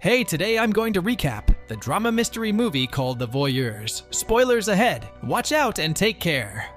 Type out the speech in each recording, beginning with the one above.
Hey, today I'm going to recap the drama mystery movie called The Voyeurs. Spoilers ahead. Watch out and take care.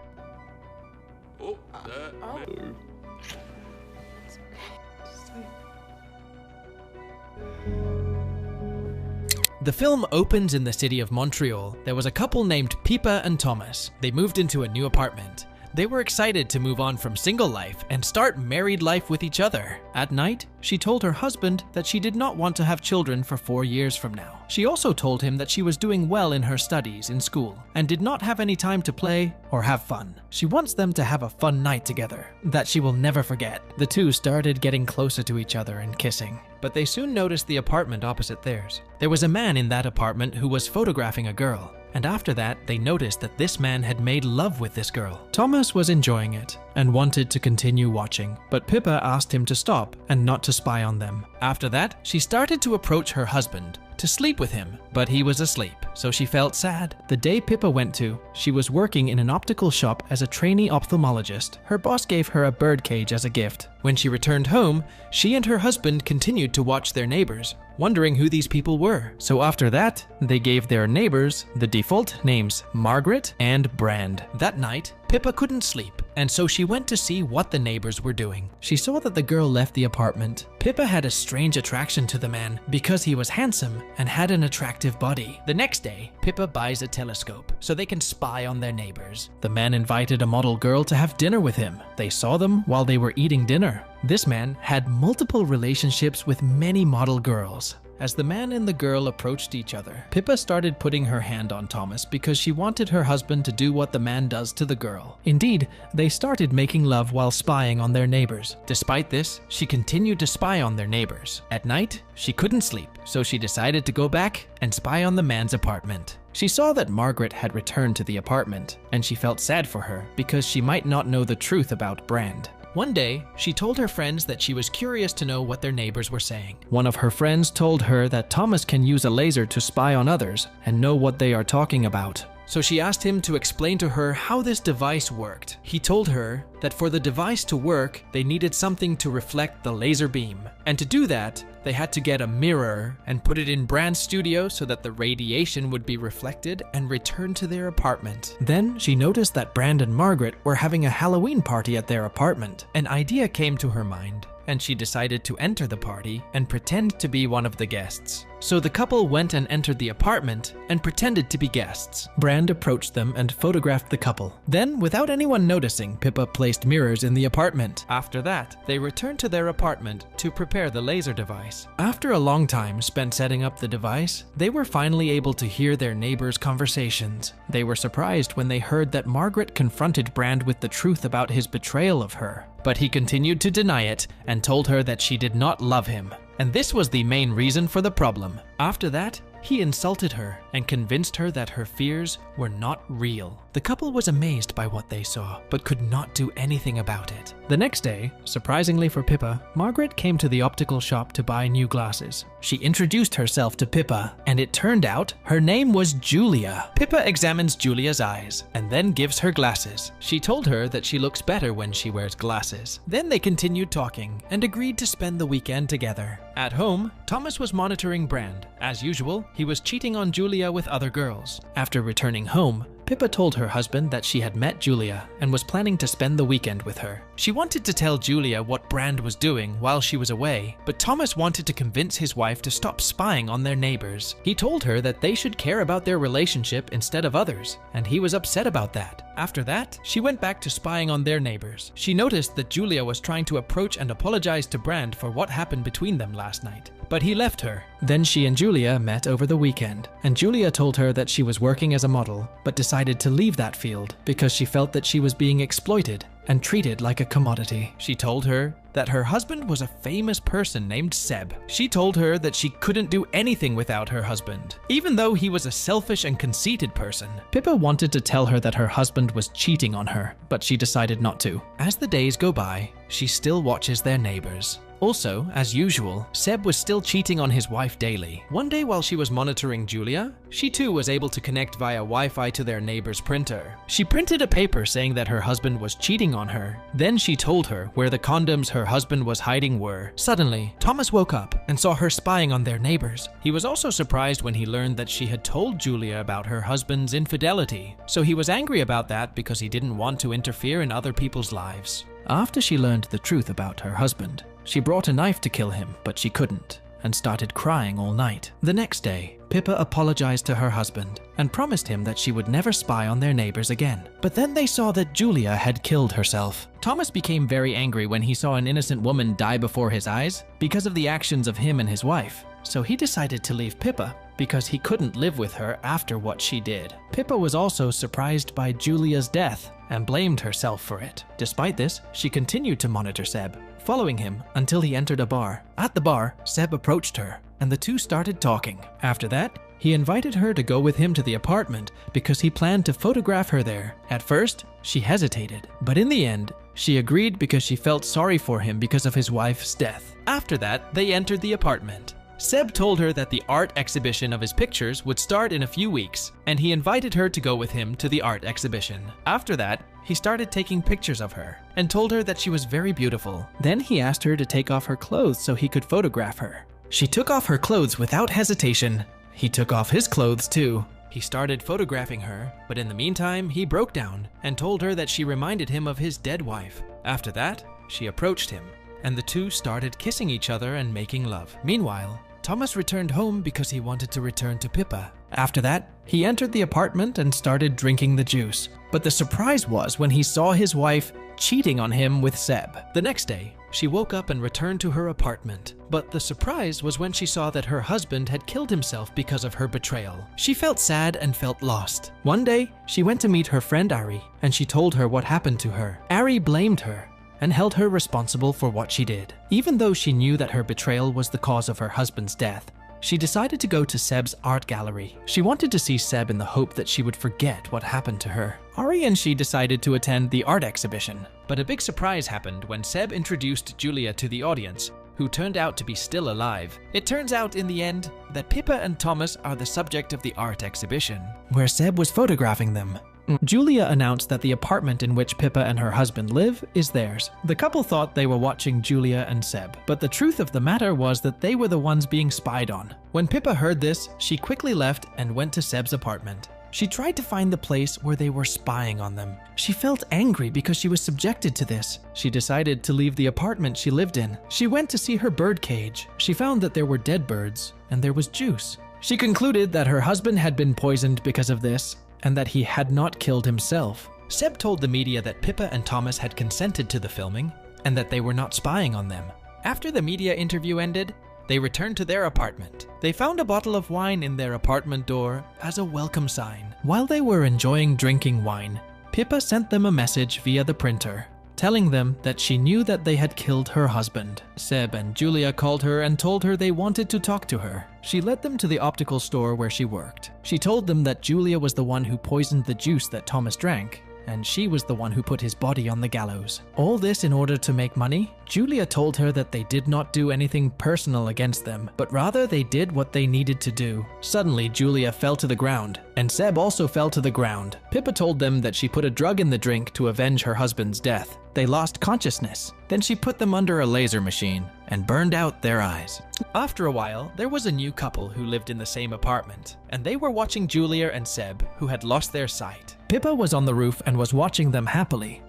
The film opens in the city of Montreal. There was a couple named Pippa and Thomas. They moved into a new apartment. They were excited to move on from single life and start married life with each other. At night, she told her husband that she did not want to have children for 4 years from now. She also told him that she was doing well in her studies in school and did not have any time to play or have fun. She wants them to have a fun night together that she will never forget. The two started getting closer to each other and kissing, but they soon noticed the apartment opposite theirs. There was a man in that apartment who was photographing a girl. And after that, they noticed that this man had made love with this girl. Thomas was enjoying it and wanted to continue watching, but Pippa asked him to stop and not to spy on them. After that, she started to approach her husband to sleep with him, but he was asleep, so she felt sad. The day Pippa went to, she was working in an optical shop as a trainee ophthalmologist. Her boss gave her a birdcage as a gift. When she returned home, she and her husband continued to watch their neighbors, wondering who these people were. So after that, they gave their neighbors the default names Margaret and Brand. That night, Pippa couldn't sleep, and so she went to see what the neighbors were doing. She saw that the girl left the apartment. Pippa had a strange attraction to the man because he was handsome and had an attractive body. The next day, Pippa buys a telescope so they can spy on their neighbors. The man invited a model girl to have dinner with him. They saw them while they were eating dinner. This man had multiple relationships with many model girls. As the man and the girl approached each other, Pippa started putting her hand on Thomas because she wanted her husband to do what the man does to the girl. Indeed, they started making love while spying on their neighbors. Despite this, she continued to spy on their neighbors. At night, she couldn't sleep, so she decided to go back and spy on the man's apartment. She saw that Margaret had returned to the apartment, and she felt sad for her because she might not know the truth about Brand. One day, she told her friends that she was curious to know what their neighbors were saying. One of her friends told her that Thomas can use a laser to spy on others and know what they are talking about. So she asked him to explain to her how this device worked. He told her that for the device to work, they needed something to reflect the laser beam. And to do that, they had to get a mirror and put it in Brand's studio so that the radiation would be reflected and return to their apartment. Then she noticed that Brand and Margaret were having a Halloween party at their apartment. An idea came to her mind, and she decided to enter the party and pretend to be one of the guests. So the couple went and entered the apartment and pretended to be guests. Brand approached them and photographed the couple. Then, without anyone noticing, Pippa placed mirrors in the apartment. After that, they returned to their apartment to prepare the laser device. After a long time spent setting up the device, they were finally able to hear their neighbors' conversations. They were surprised when they heard that Margaret confronted Brand with the truth about his betrayal of her. But he continued to deny it and told her that she did not love him. And this was the main reason for the problem. After that, he insulted her and convinced her that her fears were not real. The couple was amazed by what they saw, but could not do anything about it. The next day, surprisingly for Pippa, Margaret came to the optical shop to buy new glasses. She introduced herself to Pippa, and it turned out her name was Julia. Pippa examines Julia's eyes and then gives her glasses. She told her that she looks better when she wears glasses. Then they continued talking and agreed to spend the weekend together. At home, Thomas was monitoring Brand. As usual, he was cheating on Julia with other girls. After returning home, Pippa told her husband that she had met Julia and was planning to spend the weekend with her. She wanted to tell Julia what Brand was doing while she was away, but Thomas wanted to convince his wife to stop spying on their neighbors. He told her that they should care about their relationship instead of others, and he was upset about that. After that, she went back to spying on their neighbors. She noticed that Julia was trying to approach and apologize to Brand for what happened between them last night, but he left her. Then she and Julia met over the weekend, and Julia told her that she was working as a model, but decided to leave that field because she felt that she was being exploited and treated like a commodity. She told her that her husband was a famous person named Seb. She told her that she couldn't do anything without her husband, even though he was a selfish and conceited person. Pippa wanted to tell her that her husband was cheating on her, but she decided not to. As the days go by, she still watches their neighbors. Also, as usual, Seb was still cheating on his wife daily. One day while she was monitoring Julia, she too was able to connect via Wi-Fi to their neighbor's printer. She printed a paper saying that her husband was cheating on her. Then she told her where the condoms her her husband was hiding were. Suddenly, Thomas woke up and saw her spying on their neighbors. He was also surprised when he learned that she had told Julia about her husband's infidelity. So he was angry about that because he didn't want to interfere in other people's lives. After she learned the truth about her husband, she brought a knife to kill him, but she couldn't, and started crying all night. The next day, Pippa apologized to her husband and promised him that she would never spy on their neighbors again. But then they saw that Julia had killed herself. Thomas became very angry when he saw an innocent woman die before his eyes because of the actions of him and his wife. So he decided to leave Pippa because he couldn't live with her after what she did. Pippa was also surprised by Julia's death and blamed herself for it. Despite this, she continued to monitor Seb, following him until he entered a bar. At the bar, Seb approached her, and the two started talking. After that, he invited her to go with him to the apartment because he planned to photograph her there. At first, she hesitated, but in the end, she agreed because she felt sorry for him because of his wife's death. After that, they entered the apartment. Seb told her that the art exhibition of his pictures would start in a few weeks, and he invited her to go with him to the art exhibition. After that, he started taking pictures of her and told her that she was very beautiful. Then he asked her to take off her clothes so he could photograph her. She took off her clothes without hesitation. He took off his clothes too. He started photographing her, but in the meantime, he broke down and told her that she reminded him of his dead wife. After that, she approached him, and the two started kissing each other and making love. Meanwhile, Thomas returned home because he wanted to return to Pippa. After that, he entered the apartment and started drinking the juice. But the surprise was when he saw his wife cheating on him with Seb. The next day, she woke up and returned to her apartment. But the surprise was when she saw that her husband had killed himself because of her betrayal. She felt sad and felt lost. One day, she went to meet her friend Ari, and she told her what happened to her. Ari blamed her and held her responsible for what she did. Even though she knew that her betrayal was the cause of her husband's death, she decided to go to Seb's art gallery. She wanted to see Seb in the hope that she would forget what happened to her. Ari and she decided to attend the art exhibition, but a big surprise happened when Seb introduced Julia to the audience, who turned out to be still alive. It turns out in the end that Pippa and Thomas are the subject of the art exhibition, where Seb was photographing them. Julia announced that the apartment in which Pippa and her husband live is theirs. The couple thought they were watching Julia and Seb, but the truth of the matter was that they were the ones being spied on. When Pippa heard this, she quickly left and went to Seb's apartment. She tried to find the place where they were spying on them. She felt angry because she was subjected to this. She decided to leave the apartment she lived in. She went to see her bird cage. She found that there were dead birds and there was juice. She concluded that her husband had been poisoned because of this, and that he had not killed himself. Seb told the media that Pippa and Thomas had consented to the filming and that they were not spying on them. After the media interview ended, they returned to their apartment. They found a bottle of wine in their apartment door as a welcome sign. While they were enjoying drinking wine, Pippa sent them a message via the printer, telling them that she knew that they had killed her husband. Seb and Julia called her and told her they wanted to talk to her. She led them to the optical store where she worked. She told them that Julia was the one who poisoned the juice that Thomas drank, and she was the one who put his body on the gallows. All this in order to make money? Julia told her that they did not do anything personal against them, but rather they did what they needed to do. Suddenly, Julia fell to the ground, and Seb also fell to the ground. Pippa told them that she put a drug in the drink to avenge her husband's death. They lost consciousness. Then she put them under a laser machine and burned out their eyes. After a while, there was a new couple who lived in the same apartment, and they were watching Julia and Seb, who had lost their sight. Pippa was on the roof and was watching them happily.